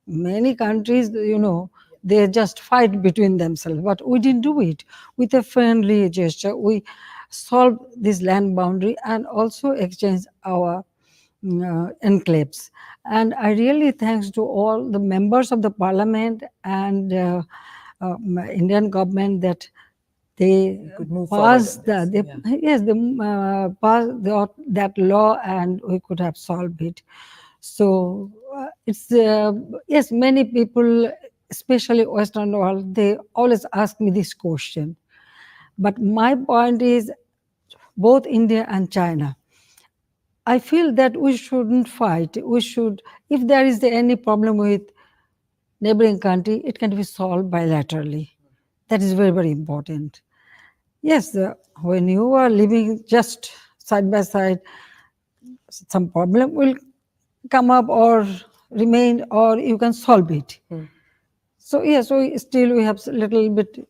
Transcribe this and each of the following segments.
Many countries, they just fight between themselves, but we didn't do it. With a friendly gesture, we solved this land boundary and also exchanged our enclaves. And I really thanks to all the members of the parliament and Indian government that they could move forward passed on the, this. they, Yeah. yes, they passed that law and we could have solved it. So it's yes, many people, especially Western world, they always ask me this question. But my point is, both India and China, I feel that we shouldn't fight. We should, if there is any problem with neighboring country, it can be solved bilaterally. That is very, very important. Yes, when you are living just side by side, some problem will come up or remain, or you can solve it. So yeah, so still we have little bit,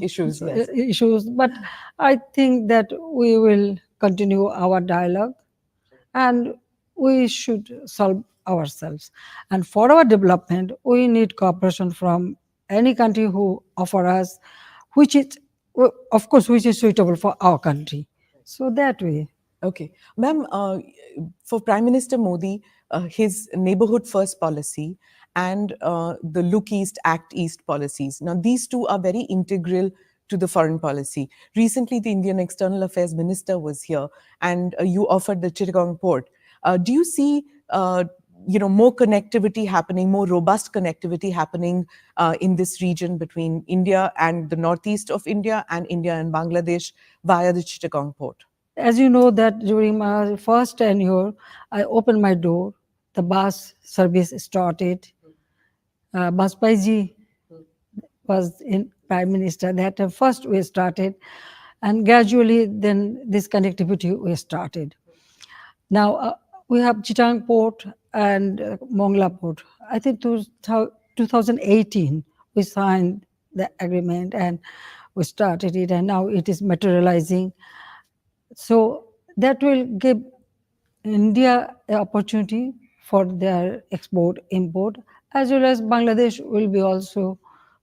Issues, yes. issues, but I think that we will continue our dialogue and we should solve ourselves. And for our development, we need cooperation from any country who offer us, which is, of course, which is suitable for our country. So that way. Okay. Ma'am, for Prime Minister Modi, his neighborhood first policy and the Look East, Act East policies. Now, these two are very integral to the foreign policy. Recently, the Indian External Affairs Minister was here and you offered the Chittagong port. Do you see more connectivity happening, more robust connectivity happening in this region between India and the northeast of India and Bangladesh via the Chittagong port? As you know that during my first tenure, I opened my door. The bus service started. Bajpayee was in Prime Minister. That first we started, and gradually then this connectivity we started. Now we have Chittagong Port and Mongla Port. I think 2018 we signed the agreement and we started it, and now it is materializing. So that will give India an opportunity for their export import, as well as Bangladesh will be also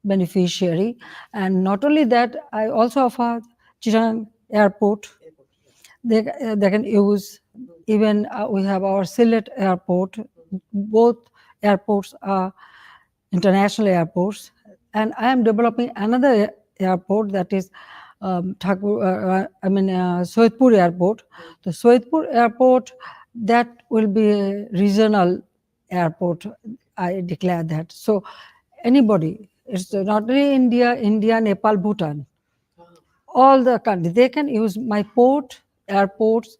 beneficiary. And not only that, I also offer Chittagong Airport. They can use, even we have our Sylhet Airport. Both airports are international airports, and I am developing another airport, that is Soitpur Airport. The Soitpur Airport, that will be a regional airport. I declare that. So anybody, it's not only India, Nepal, Bhutan, all the countries, they can use my port, airports.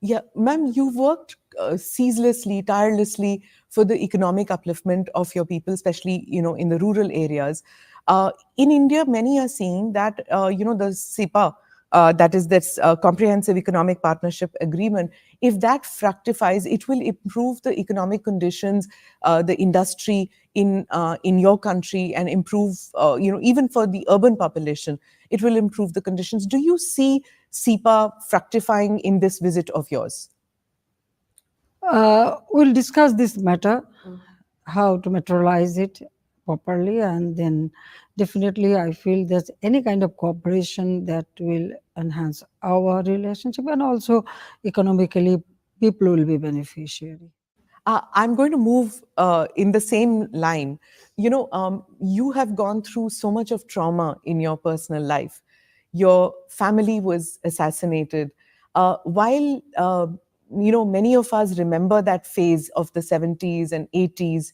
Yeah, ma'am, you worked ceaselessly, tirelessly for the economic upliftment of your people, especially in the rural areas. In India, many are seeing that the SEPA, that is this Comprehensive Economic Partnership Agreement, if that fructifies, it will improve the economic conditions, the industry in your country, and improve even for the urban population, it will improve the conditions. Do you see SEPA fructifying in this visit of yours? We'll discuss this matter, how to materialize it properly, and then definitely I feel there's any kind of cooperation that will enhance our relationship, and also economically people will be beneficiary. I'm going to move in the same line. You have gone through so much of trauma in your personal life. Your family was assassinated. While many of us remember that phase of the 70s and 80s,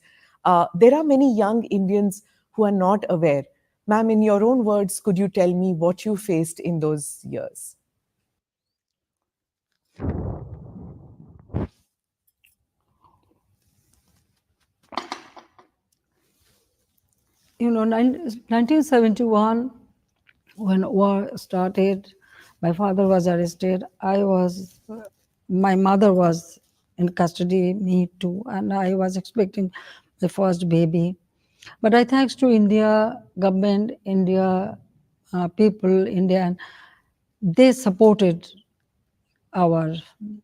there are many young Indians who are not aware. Ma'am, in your own words, could you tell me what you faced in those years? 1971, when war started, my father was arrested. My mother was in custody, me too, and I was expecting the first baby. But I thanks to India government, India people, Indian, they supported our,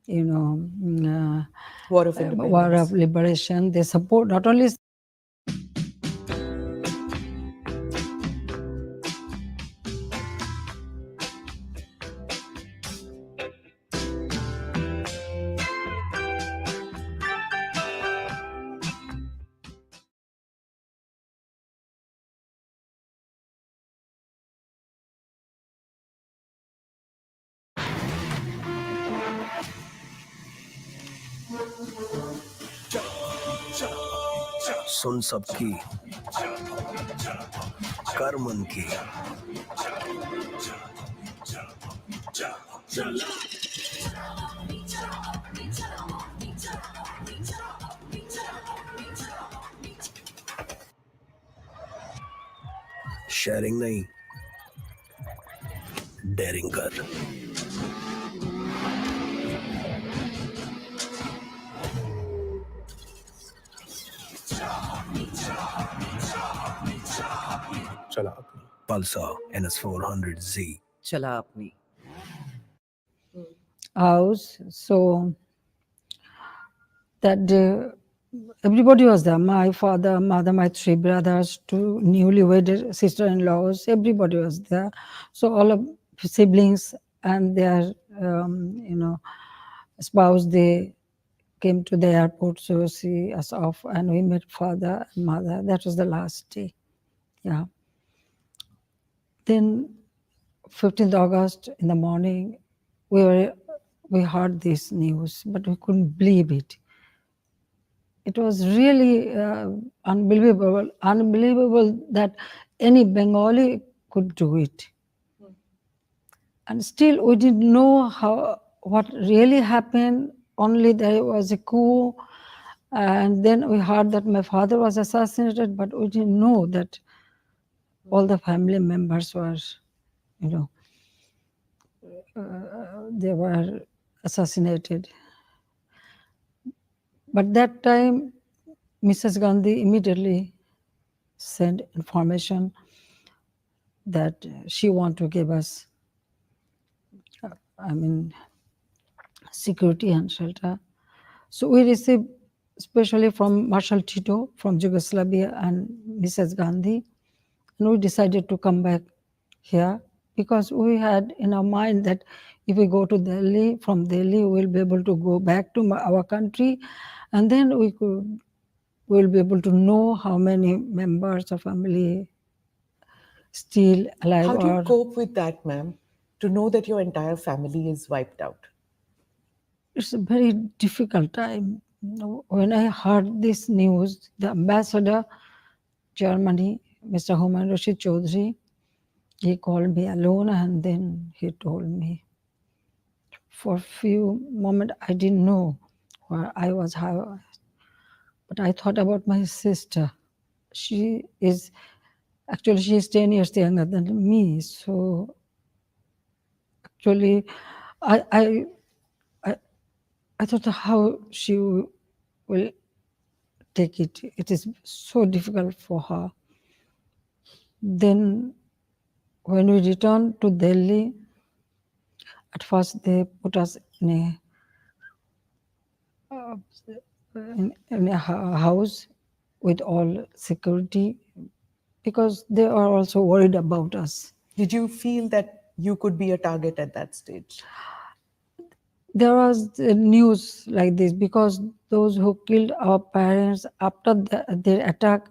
War of war Independence. of liberation. They support not only सुन सबकी, कर मन की। Sharing नहीं, dairying कर। चला अपनी Pulsar NS 400Z। चला अपनी। house. So that day, everybody was there. My father, mother, my three brothers, two newly wedded sister-in-laws. Everybody was there. So all of siblings and their, spouse, they came to the airport to see us off, and we met father and mother. That was the last day. Yeah. Then 15th August in the morning, we heard this news, but we couldn't believe it. It was really unbelievable that any Bengali could do it. And still, we didn't know what really happened. Only there was a coup, and then we heard that my father was assassinated, but we didn't know that all the family members were, you know, they were assassinated. But that time, Mrs. Gandhi immediately sent information that she want to give us, I mean, security and shelter. So we received, especially from Marshal Tito from Yugoslavia and Mrs. Gandhi, and we decided to come back here because we had in our mind that if we go to Delhi, from Delhi, we'll be able to go back to our country, and then we'll be able to know how many members of family still alive How do you or. cope with that, ma'am? To know that your entire family is wiped out? It's a very difficult time. When I heard this news, the ambassador, Germany, Mr. Human Rashid Chaudhry, he called me alone and then he told me. For a few moments, I didn't know where I was, how, but I thought about my sister. She is she's 10 years younger than me. So actually, I, I, I, I thought how she will take it. It is so difficult for her. Then, when we returned to Delhi, at first they put us in a house with all security because they are also worried about us. Did you feel that you could be a target at that stage? There was news like this because those who killed our parents after their attack,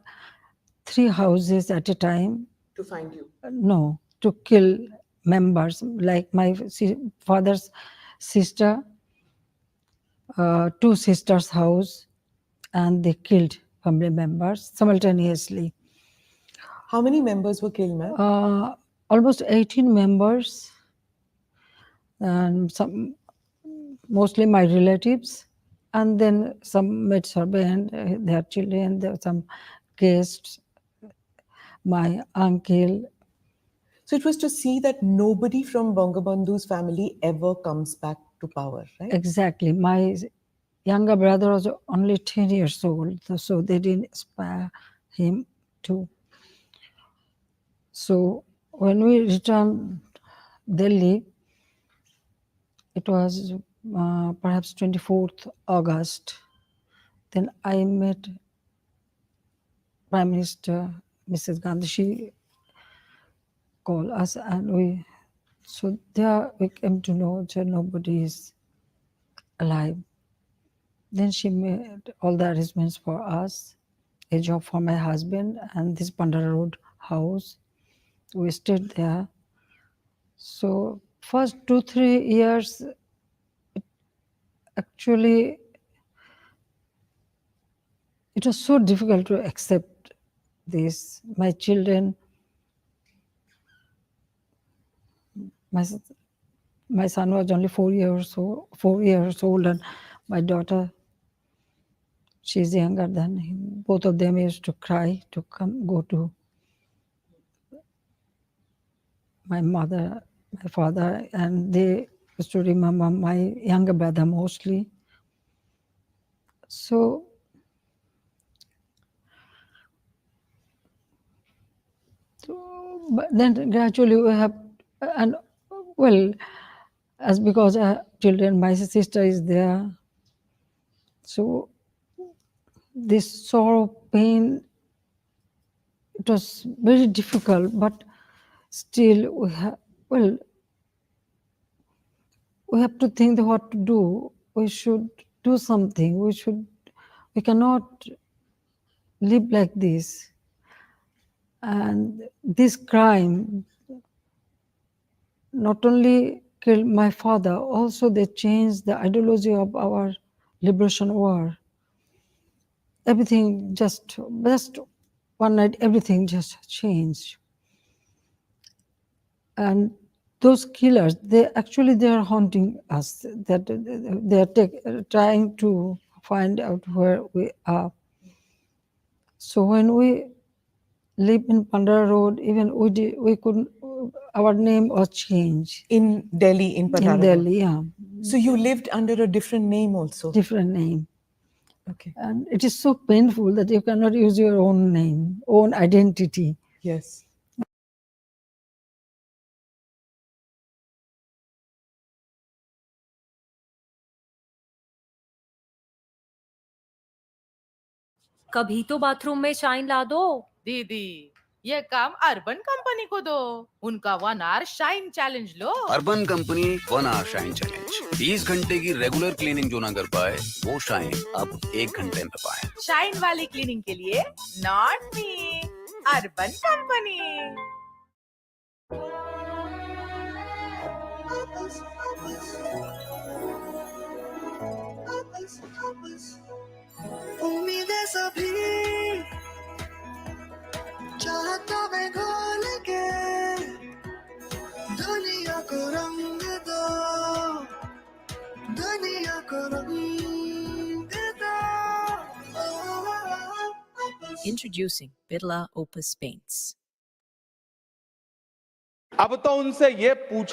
3 houses at a time. To find you. No, to kill members like my father's sister, two sisters' house, and they killed family members simultaneously. How many members were killed, ma'am? Almost 18 members, and some mostly my relatives, and then some maid servant, their children, there were some guests, my uncle. So it was to see that nobody from Bangabandhu's family ever comes back to power, right? Exactly. My younger brother was only 10 years old, so they didn't spare him too. So when we returned Delhi, it was perhaps 24th August. Then I met Prime Minister Mrs. Gandhi. She called us, and so there we came to know that nobody is alive. Then she made all the arrangements for us, a job for my husband, and this Pandara Road house. We stayed there. So first 2-3 years, actually, it was so difficult to accept this. My children, my my son was only 4 years old, and my daughter, she's younger than him. Both of them used to cry to go to my mother, my father, and they used to remember my younger brother mostly. So but then gradually we have, and well, as because children, my sister is there, so this sorrow, pain, it was very difficult, but still we have, well, we have to think what to do. We should do something. We cannot live like this. And this crime not only killed my father, also they changed the ideology of our liberation war. Everything just one night, everything just changed. And those killers, they are haunting us. That they are trying to find out where we are. So when we live in Pandara Road, even we couldn't. Our name was changed In Delhi, in in Pandara Road. Delhi. Yeah, So you lived under a different name also. different name, Okay. and it is so painful that you cannot use your own name, own identity. Yes. कभी तो bathroom में shine ला दो। दीदी ये काम urban company को दो, उनका 1 आवर शाइन चैलेंज लो। Urban company 1 hour shine challenge, 20 घंटे की रेगुलर क्लीनिंग जो ना कर पाए वो शाइन अब 1 घंटे में पाए। शाइन वाली क्लीनिंग के लिए नॉट मी, अर्बन कंपनी। उम्मीदें सभी चाहता मैं घोल के दुनिया को रंग दो, दुनिया को रंग दो। Introducing Birla Opus Paints. अब तो उनसे ये पूछा